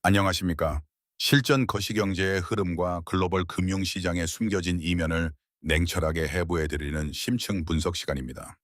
안녕하십니까. 실전 거시경제의 흐름과 글로벌 금융시장의 숨겨진 이면을 냉철하게 해부해드리는 심층 분석 시간입니다.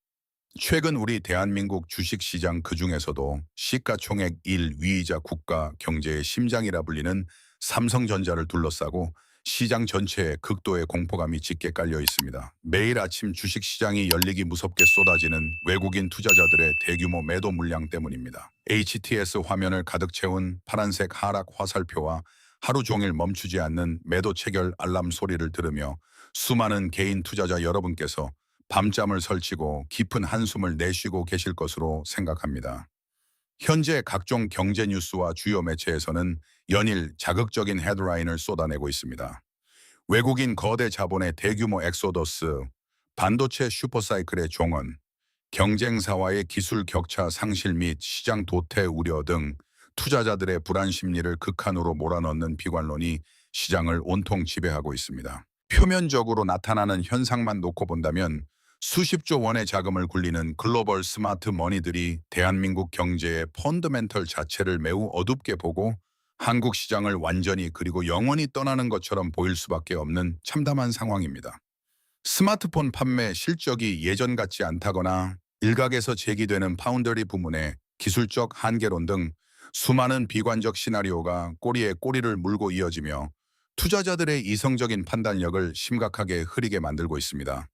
최근 우리 대한민국 주식시장 그중에서도 시가총액 1위이자 국가 경제의 심장이라 불리는 삼성전자를 둘러싸고 시장 전체에 극도의 공포감이 짙게 깔려 있습니다. 매일 아침 주식시장이 열리기 무섭게 쏟아지는 외국인 투자자들의 대규모 매도 물량 때문입니다. HTS 화면을 가득 채운 파란색 하락 화살표와 하루 종일 멈추지 않는 매도 체결 알람 소리를 들으며 수많은 개인 투자자 여러분께서 밤잠을 설치고 깊은 한숨을 내쉬고 계실 것으로 생각합니다. 현재 각종 경제 뉴스와 주요 매체에서는 연일 자극적인 헤드라인을 쏟아내고 있습니다. 외국인 거대 자본의 대규모 엑소더스, 반도체 슈퍼사이클의 종언, 경쟁사와의 기술 격차 상실 및 시장 도태 우려 등 투자자들의 불안 심리를 극한으로 몰아넣는 비관론이 시장을 온통 지배하고 있습니다. 표면적으로 나타나는 현상만 놓고 본다면 수십조 원의 자금을 굴리는 글로벌 스마트 머니들이 대한민국 경제의 펀더멘털 자체를 매우 어둡게 보고 한국 시장을 완전히 그리고 영원히 떠나는 것처럼 보일 수밖에 없는 참담한 상황입니다. 스마트폰 판매 실적이 예전 같지 않다거나 일각에서 제기되는 파운더리 부문의 기술적 한계론 등 수많은 비관적 시나리오가 꼬리에 꼬리를 물고 이어지며 투자자들의 이성적인 판단력을 심각하게 흐리게 만들고 있습니다.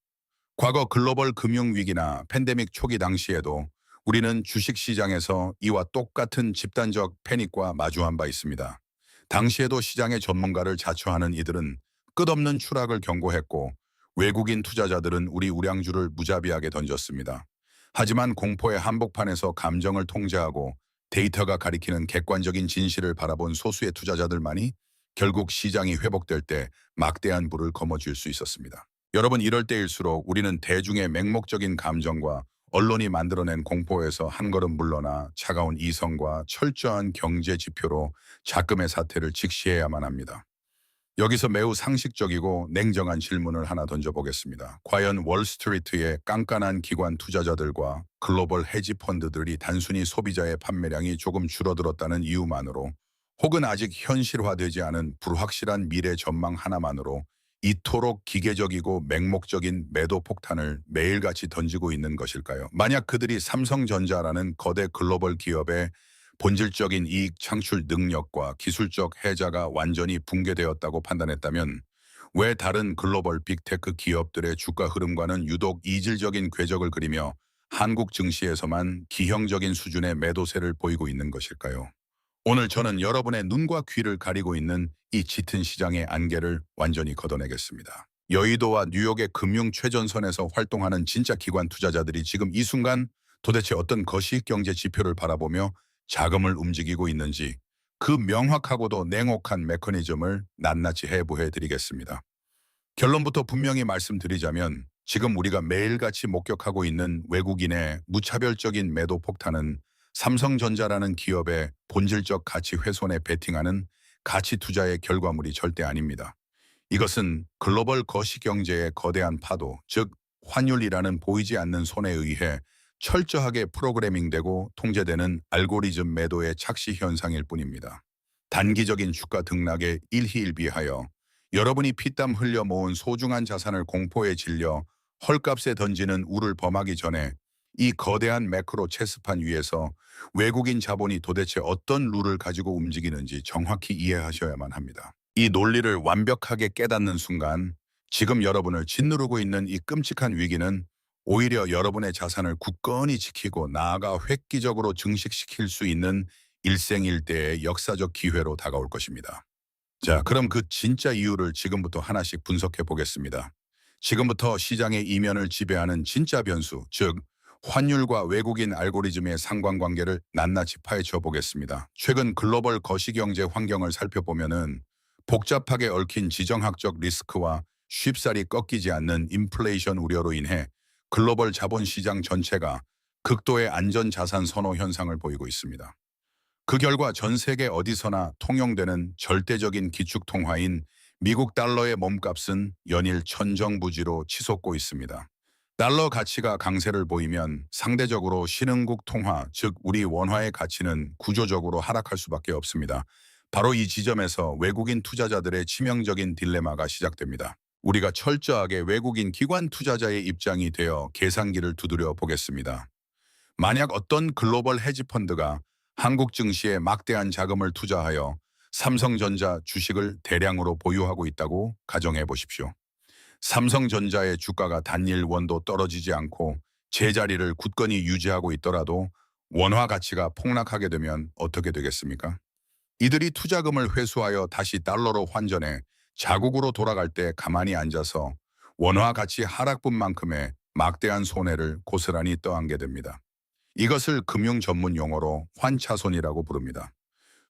과거 글로벌 금융위기나 팬데믹 초기 당시에도 우리는 주식시장에서 이와 똑같은 집단적 패닉과 마주한 바 있습니다. 당시에도 시장의 전문가를 자처하는 이들은 끝없는 추락을 경고했고 외국인 투자자들은 우리 우량주를 무자비하게 던졌습니다. 하지만 공포의 한복판에서 감정을 통제하고 데이터가 가리키는 객관적인 진실을 바라본 소수의 투자자들만이 결국 시장이 회복될 때 막대한 부를 거머쥘 수 있었습니다. 여러분, 이럴 때일수록 우리는 대중의 맹목적인 감정과 언론이 만들어낸 공포에서 한 걸음 물러나 차가운 이성과 철저한 경제 지표로 작금의 사태를 직시해야만 합니다. 여기서 매우 상식적이고 냉정한 질문을 하나 던져보겠습니다. 과연 월스트리트의 깐깐한 기관 투자자들과 글로벌 헤지 펀드들이 단순히 소비자의 판매량이 조금 줄어들었다는 이유만으로 혹은 아직 현실화되지 않은 불확실한 미래 전망 하나만으로 이토록 기계적이고 맹목적인 매도 폭탄을 매일같이 던지고 있는 것일까요? 만약 그들이 삼성전자라는 거대 글로벌 기업의 본질적인 이익 창출 능력과 기술적 해자가 완전히 붕괴되었다고 판단했다면 왜 다른 글로벌 빅테크 기업들의 주가 흐름과는 유독 이질적인 궤적을 그리며 한국 증시에서만 기형적인 수준의 매도세를 보이고 있는 것일까요? 오늘 저는 여러분의 눈과 귀를 가리고 있는 이 짙은 시장의 안개를 완전히 걷어내겠습니다. 여의도와 뉴욕의 금융 최전선에서 활동하는 진짜 기관 투자자들이 지금 이 순간 도대체 어떤 거시경제 지표를 바라보며 자금을 움직이고 있는지 그 명확하고도 냉혹한 메커니즘을 낱낱이 해부해 드리겠습니다. 결론부터 분명히 말씀드리자면 지금 우리가 매일같이 목격하고 있는 외국인의 무차별적인 매도 폭탄은 삼성전자라는 기업의 본질적 가치 훼손에 베팅하는 가치 투자의 결과물이 절대 아닙니다. 이것은 글로벌 거시경제의 거대한 파도, 즉 환율이라는 보이지 않는 손에 의해 철저하게 프로그래밍되고 통제되는 알고리즘 매도의 착시 현상일 뿐입니다. 단기적인 주가 등락에 일희일비하여 여러분이 피땀 흘려 모은 소중한 자산을 공포에 질려 헐값에 던지는 우를 범하기 전에 이 거대한 매크로 체스판 위에서 외국인 자본이 도대체 어떤 룰을 가지고 움직이는지 정확히 이해하셔야만 합니다. 이 논리를 완벽하게 깨닫는 순간 지금 여러분을 짓누르고 있는 이 끔찍한 위기는 오히려 여러분의 자산을 굳건히 지키고 나아가 획기적으로 증식시킬 수 있는 일생일대의 역사적 기회로 다가올 것입니다. 자, 그럼 그 진짜 이유를 지금부터 하나씩 분석해 보겠습니다. 지금부터 시장의 이면을 지배하는 진짜 변수, 즉 환율과 외국인 알고리즘의 상관관계를 낱낱이 파헤쳐 보겠습니다. 최근 글로벌 거시경제 환경을 살펴보면은 복잡하게 얽힌 지정학적 리스크와 쉽사리 꺾이지 않는 인플레이션 우려로 인해 글로벌 자본시장 전체가 극도의 안전자산 선호 현상을 보이고 있습니다. 그 결과 전 세계 어디서나 통용되는 절대적인 기축통화인 미국 달러의 몸값은 연일 천정부지로 치솟고 있습니다. 달러 가치가 강세를 보이면 상대적으로 신흥국 통화, 즉 우리 원화의 가치는 구조적으로 하락할 수밖에 없습니다. 바로 이 지점에서 외국인 투자자들의 치명적인 딜레마가 시작됩니다. 우리가 철저하게 외국인 기관 투자자의 입장이 되어 계산기를 두드려 보겠습니다. 만약 어떤 글로벌 헤지펀드가 한국 증시에 막대한 자금을 투자하여 삼성전자 주식을 대량으로 보유하고 있다고 가정해 보십시오. 삼성전자의 주가가 단일 원도 떨어지지 않고 제자리를 굳건히 유지하고 있더라도 원화 가치가 폭락하게 되면 어떻게 되겠습니까? 이들이 투자금을 회수하여 다시 달러로 환전해 자국으로 돌아갈 때 가만히 앉아서 원화 가치 하락분 만큼의 막대한 손해를 고스란히 떠안게 됩니다. 이것을 금융 전문 용어로 환차손이라고 부릅니다.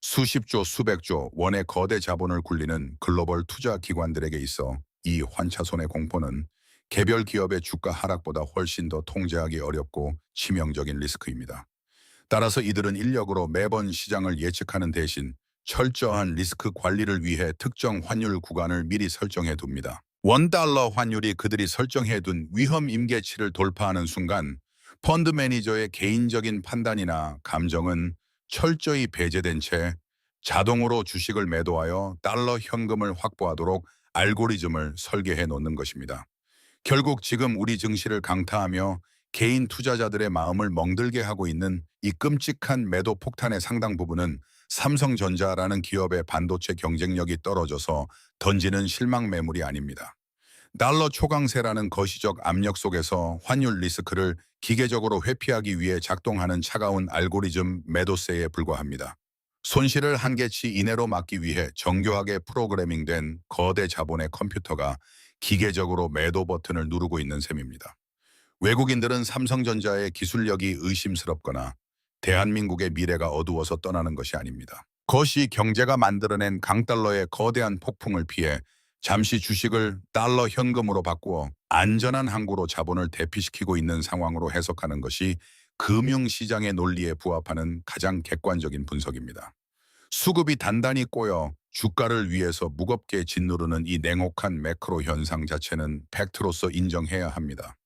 수십조, 수백조 원의 거대 자본을 굴리는 글로벌 투자 기관들에게 있어 이 환차손의 공포는 개별 기업의 주가 하락보다 훨씬 더 통제하기 어렵고 치명적인 리스크입니다. 따라서 이들은 인력으로 매번 시장을 예측하는 대신 철저한 리스크 관리를 위해 특정 환율 구간을 미리 설정해 둡니다. 원달러 환율이 그들이 설정해 둔 위험 임계치를 돌파하는 순간 펀드 매니저의 개인적인 판단이나 감정은 철저히 배제된 채 자동으로 주식을 매도하여 달러 현금을 확보하도록 알고리즘을 설계해 놓는 것입니다. 결국 지금 우리 증시를 강타하며 개인 투자자들의 마음을 멍들게 하고 있는 이 끔찍한 매도 폭탄의 상당 부분은 삼성전자라는 기업의 반도체 경쟁력이 떨어져서 던지는 실망 매물이 아닙니다. 달러 초강세라는 거시적 압력 속에서 환율 리스크를 기계적으로 회피하기 위해 작동하는 차가운 알고리즘 매도세에 불과합니다. 손실을 한계치 이내로 막기 위해 정교하게 프로그래밍된 거대 자본의 컴퓨터가 기계적으로 매도 버튼을 누르고 있는 셈입니다. 외국인들은 삼성전자의 기술력이 의심스럽거나 대한민국의 미래가 어두워서 떠나는 것이 아닙니다. 거시 경제가 만들어낸 강달러의 거대한 폭풍을 피해 잠시 주식을 달러 현금으로 바꾸어 안전한 항구로 자본을 대피시키고 있는 상황으로 해석하는 것이 금융시장의 논리에 부합하는 가장 객관적인 분석입니다. 수급이 단단히 꼬여 주가를 위해서 무겁게 짓누르는 이 냉혹한 매크로 현상 자체는 팩트로서 인정해야 합니다.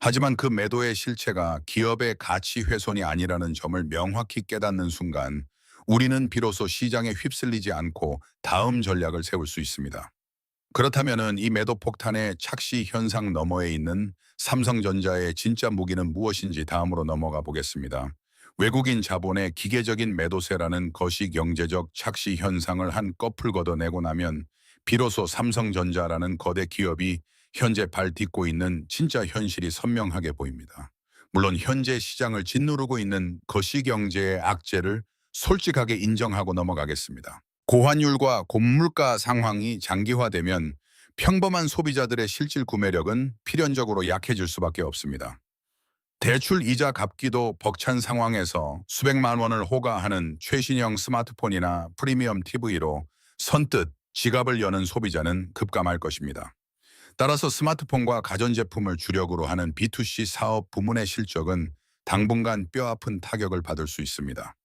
하지만 그 매도의 실체가 기업의 가치 훼손이 아니라는 점을 명확히 깨닫는 순간 우리는 비로소 시장에 휩쓸리지 않고 다음 전략을 세울 수 있습니다. 그렇다면 이 매도 폭탄의 착시 현상 너머에 있는 삼성전자의 진짜 무기는 무엇인지 다음으로 넘어가 보겠습니다. 외국인 자본의 기계적인 매도세라는 거시경제적 착시 현상을 한꺼풀 걷어내고 나면 비로소 삼성전자라는 거대 기업이 현재 발 딛고 있는 진짜 현실이 선명하게 보입니다. 물론 현재 시장을 짓누르고 있는 거시경제의 악재를 솔직하게 인정하고 넘어가겠습니다. 고환율과 고물가 상황이 장기화되면 평범한 소비자들의 실질 구매력은 필연적으로 약해질 수밖에 없습니다. 대출 이자 갚기도 벅찬 상황에서 수백만 원을 호가하는 최신형 스마트폰이나 프리미엄 TV로 선뜻 지갑을 여는 소비자는 급감할 것입니다. 따라서 스마트폰과 가전제품을 주력으로 하는 B2C 사업 부문의 실적은 당분간 뼈아픈 타격을 받을 수 있습니다.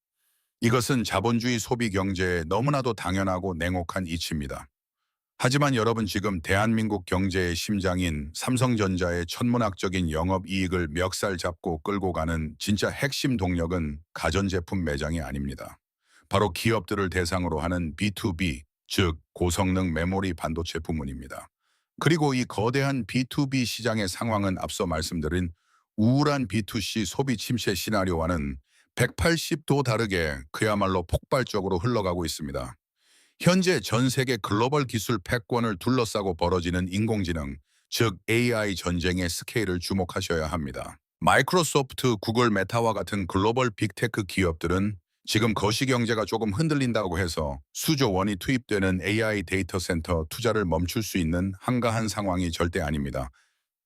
이것은 자본주의 소비 경제의 너무나도 당연하고 냉혹한 이치입니다. 하지만 여러분 지금 대한민국 경제의 심장인 삼성전자의 천문학적인 영업이익을 멱살 잡고 끌고 가는 진짜 핵심 동력은 가전제품 매장이 아닙니다. 바로 기업들을 대상으로 하는 B2B, 즉 고성능 메모리 반도체 부문입니다. 그리고 이 거대한 B2B 시장의 상황은 앞서 말씀드린 우울한 B2C 소비 침체 시나리오와는 180도 다르게 그야말로 폭발적으로 흘러가고 있습니다. 현재 전 세계 글로벌 기술 패권을 둘러싸고 벌어지는 인공지능, 즉 AI 전쟁의 스케일을 주목하셔야 합니다. 마이크로소프트, 구글, 메타와 같은 글로벌 빅테크 기업들은 지금 거시경제가 조금 흔들린다고 해서 수조 원이 투입되는 AI 데이터 센터 투자를 멈출 수 있는 한가한 상황이 절대 아닙니다.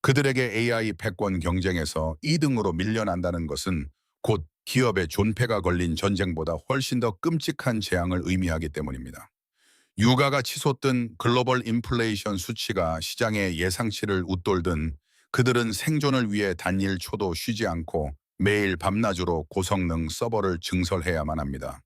그들에게 AI 패권 경쟁에서 2등으로 밀려난다는 것은 곧 기업의 존폐가 걸린 전쟁보다 훨씬 더 끔찍한 재앙을 의미하기 때문입니다. 유가가 치솟든 글로벌 인플레이션 수치가 시장의 예상치를 웃돌든 그들은 생존을 위해 단일 초도 쉬지 않고 매일 밤낮으로 고성능 서버를 증설해야만 합니다.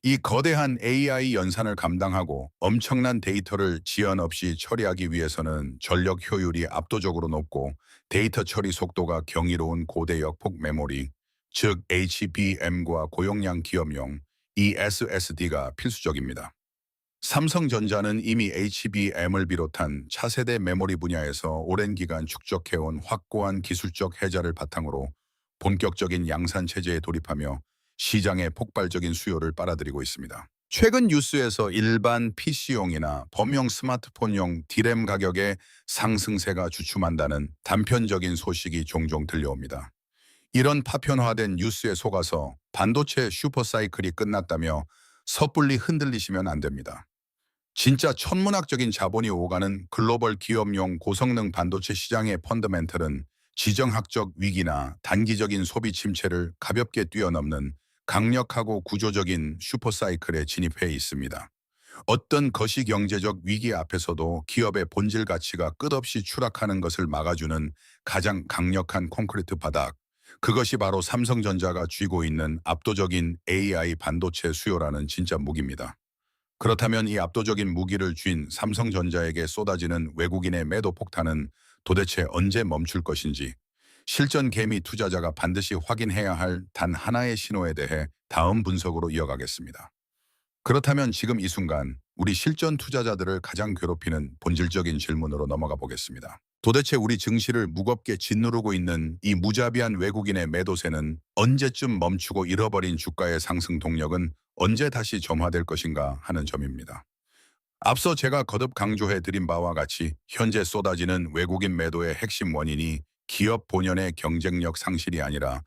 이 거대한 AI 연산을 감당하고 엄청난 데이터를 지연 없이 처리하기 위해서는 전력 효율이 압도적으로 높고 데이터 처리 속도가 경이로운 고대 역폭 메모리, 즉 HBM과 고용량 기업용 ESSD가 필수적입니다. 삼성전자는 이미 HBM을 비롯한 차세대 메모리 분야에서 오랜 기간 축적해온 확고한 기술적 해자를 바탕으로 본격적인 양산 체제에 돌입하며 시장의 폭발적인 수요를 빨아들이고 있습니다. 최근 뉴스에서 일반 PC용이나 범용 스마트폰용 D램 가격의 상승세가 주춤한다는 단편적인 소식이 종종 들려옵니다. 이런 파편화된 뉴스에 속아서 반도체 슈퍼사이클이 끝났다며 섣불리 흔들리시면 안 됩니다. 진짜 천문학적인 자본이 오가는 글로벌 기업용 고성능 반도체 시장의 펀더멘털은 지정학적 위기나 단기적인 소비 침체를 가볍게 뛰어넘는 강력하고 구조적인 슈퍼사이클에 진입해 있습니다. 어떤 거시경제적 위기 앞에서도 기업의 본질 가치가 끝없이 추락하는 것을 막아주는 가장 강력한 콘크리트 바닥. 그것이 바로 삼성전자가 쥐고 있는 압도적인 AI 반도체 수요라는 진짜 무기입니다. 그렇다면 이 압도적인 무기를 쥔 삼성전자에게 쏟아지는 외국인의 매도 폭탄은 도대체 언제 멈출 것인지, 실전 개미 투자자가 반드시 확인해야 할 단 하나의 신호에 대해 다음 분석으로 이어가겠습니다. 그렇다면 지금 이 순간 우리 실전 투자자들을 가장 괴롭히는 본질적인 질문으로 넘어가 보겠습니다. 도대체 우리 증시를 무겁게 짓누르고 있는 이 무자비한 외국인의 매도세는 언제쯤 멈추고 잃어버린 주가의 상승 동력은 언제 다시 점화될 것인가 하는 점입니다. 앞서 제가 거듭 강조해 드린 바와 같이 현재 쏟아지는 외국인 매도의 핵심 원인이 기업 본연의 경쟁력 상실이 아니라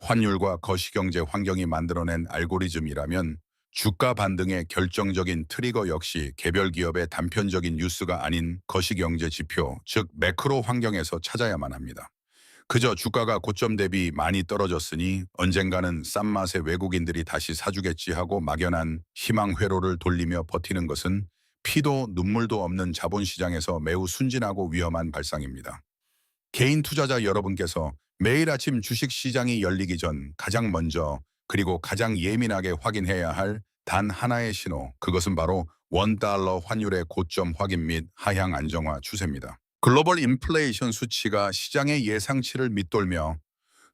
환율과 거시경제 환경이 만들어낸 알고리즘이라면, 주가 반등의 결정적인 트리거 역시 개별 기업의 단편적인 뉴스가 아닌 거시경제 지표, 즉 매크로 환경에서 찾아야만 합니다. 그저 주가가 고점 대비 많이 떨어졌으니 언젠가는 싼 맛에 외국인들이 다시 사주겠지 하고 막연한 희망 회로를 돌리며 버티는 것은 피도 눈물도 없는 자본시장에서 매우 순진하고 위험한 발상입니다. 개인 투자자 여러분께서 매일 아침 주식시장이 열리기 전 가장 먼저 그리고 가장 예민하게 확인해야 할 단 하나의 신호, 그것은 바로 원달러 환율의 고점 확인 및 하향 안정화 추세입니다. 글로벌 인플레이션 수치가 시장의 예상치를 밑돌며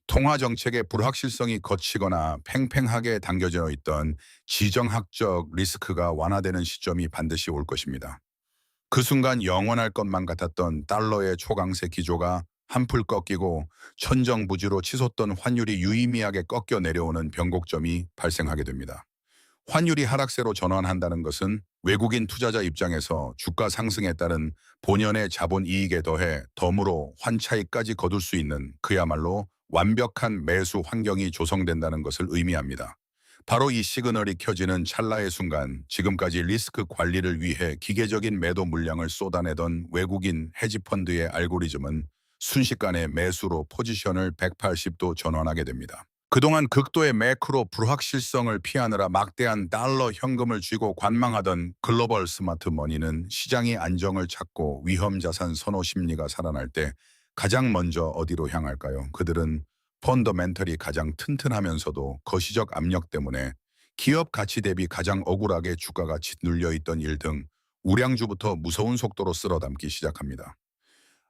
통화 정책의 불확실성이 거치거나 팽팽하게 당겨져 있던 지정학적 리스크가 완화되는 시점이 반드시 올 것입니다. 그 순간 영원할 것만 같았던 달러의 초강세 기조가 한풀 꺾이고 천정부지로 치솟던 환율이 유의미하게 꺾여 내려오는 변곡점이 발생하게 됩니다. 환율이 하락세로 전환한다는 것은 외국인 투자자 입장에서 주가 상승에 따른 본연의 자본 이익에 더해 덤으로 환차익까지 거둘 수 있는 그야말로 완벽한 매수 환경이 조성된다는 것을 의미합니다. 바로 이 시그널이 켜지는 찰나의 순간, 지금까지 리스크 관리를 위해 기계적인 매도 물량을 쏟아내던 외국인 헤지펀드의 알고리즘은 순식간에 매수로 포지션을 180도 전환하게 됩니다. 그동안 극도의 매크로 불확실성을 피하느라 막대한 달러 현금을 쥐고 관망하던 글로벌 스마트 머니는 시장이 안정을 찾고 위험자산 선호 심리가 살아날 때 가장 먼저 어디로 향할까요? 그들은 펀더멘털이 가장 튼튼하면서도 거시적 압력 때문에 기업 가치 대비 가장 억울하게 주가가 짓눌려 있던 일 등 우량주부터 무서운 속도로 쓸어담기 시작합니다.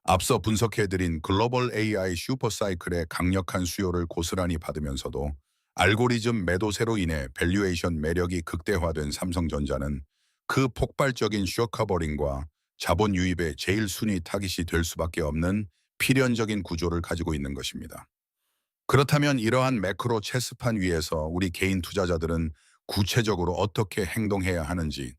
앞서 분석해드린 글로벌 AI 슈퍼사이클의 강력한 수요를 고스란히 받으면서도 알고리즘 매도세로 인해 밸류에이션 매력이 극대화된 삼성전자는 그 폭발적인 쇼커버링과 자본 유입의 제일 순위 타깃이 될 수밖에 없는 필연적인 구조를 가지고 있는 것입니다. 그렇다면 이러한 매크로 체스판 위에서 우리 개인 투자자들은 구체적으로 어떻게 행동해야 하는지,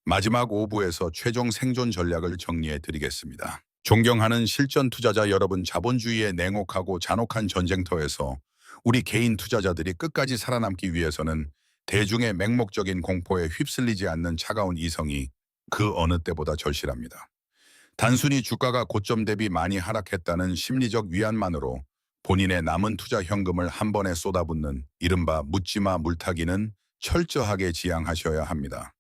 마지막 5부에서 최종 생존 전략을 정리해 드리겠습니다. 존경하는 실전 투자자 여러분, 자본주의의 냉혹하고 잔혹한 전쟁터에서 우리 개인 투자자들이 끝까지 살아남기 위해서는 대중의 맹목적인 공포에 휩쓸리지 않는 차가운 이성이 그 어느 때보다 절실합니다. 단순히 주가가 고점 대비 많이 하락했다는 심리적 위안만으로 본인의 남은 투자 현금을 한 번에 쏟아붓는 이른바 묻지마 물타기는 철저하게 지양하셔야 합니다.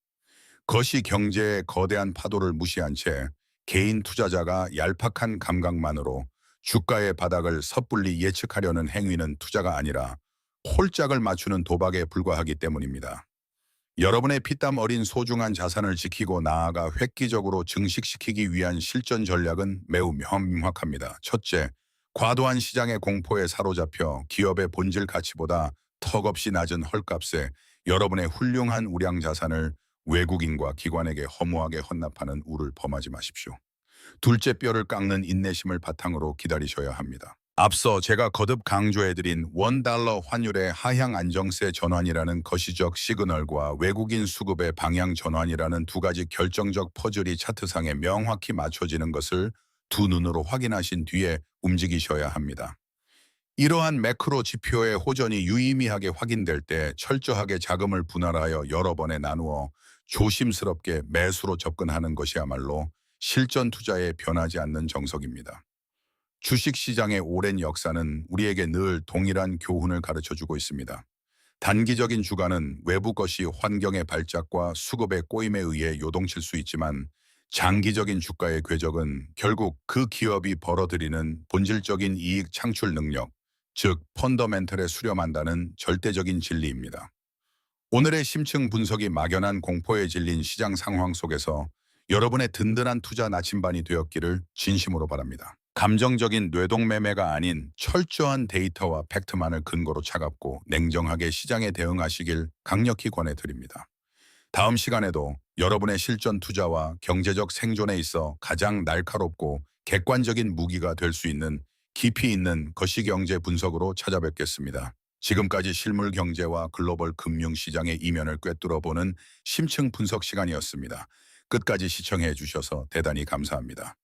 거시 경제의 거대한 파도를 무시한 채 개인 투자자가 얄팍한 감각만으로 주가의 바닥을 섣불리 예측하려는 행위는 투자가 아니라 홀짝을 맞추는 도박에 불과하기 때문입니다. 여러분의 피땀 어린 소중한 자산을 지키고 나아가 획기적으로 증식시키기 위한 실전 전략은 매우 명확합니다. 첫째, 과도한 시장의 공포에 사로잡혀 기업의 본질 가치보다 턱없이 낮은 헐값에 여러분의 훌륭한 우량 자산을 외국인과 기관에게 허무하게 헌납하는 우를 범하지 마십시오. 둘째 뼈를 깎는 인내심을 바탕으로 기다리셔야 합니다. 앞서 제가 거듭 강조해드린 원달러 환율의 하향 안정세 전환이라는 거시적 시그널과 외국인 수급의 방향 전환이라는 두 가지 결정적 퍼즐이 차트상에 명확히 맞춰지는 것을 두 눈으로 확인하신 뒤에 움직이셔야 합니다. 이러한 매크로 지표의 호전이 유의미하게 확인될 때 철저하게 자금을 분할하여 여러 번에 나누어 조심스럽게 매수로 접근하는 것이야말로 실전 투자에 변하지 않는 정석입니다. 주식시장의 오랜 역사는 우리에게 늘 동일한 교훈을 가르쳐주고 있습니다. 단기적인 주가는 외부 것이 환경의 발작과 수급의 꼬임에 의해 요동칠 수 있지만 장기적인 주가의 궤적은 결국 그 기업이 벌어들이는 본질적인 이익 창출 능력, 즉 펀더멘털에 수렴한다는 절대적인 진리입니다. 오늘의 심층 분석이 막연한 공포에 질린 시장 상황 속에서 여러분의 든든한 투자 나침반이 되었기를 진심으로 바랍니다. 감정적인 뇌동매매가 아닌 철저한 데이터와 팩트만을 근거로 차갑고 냉정하게 시장에 대응하시길 강력히 권해드립니다. 다음 시간에도 여러분의 실전 투자와 경제적 생존에 있어 가장 날카롭고 객관적인 무기가 될 수 있는 깊이 있는 거시경제 분석으로 찾아뵙겠습니다. 지금까지 실물 경제와 글로벌 금융시장의 이면을 꿰뚫어보는 심층 분석 시간이었습니다. 끝까지 시청해 주셔서 대단히 감사합니다.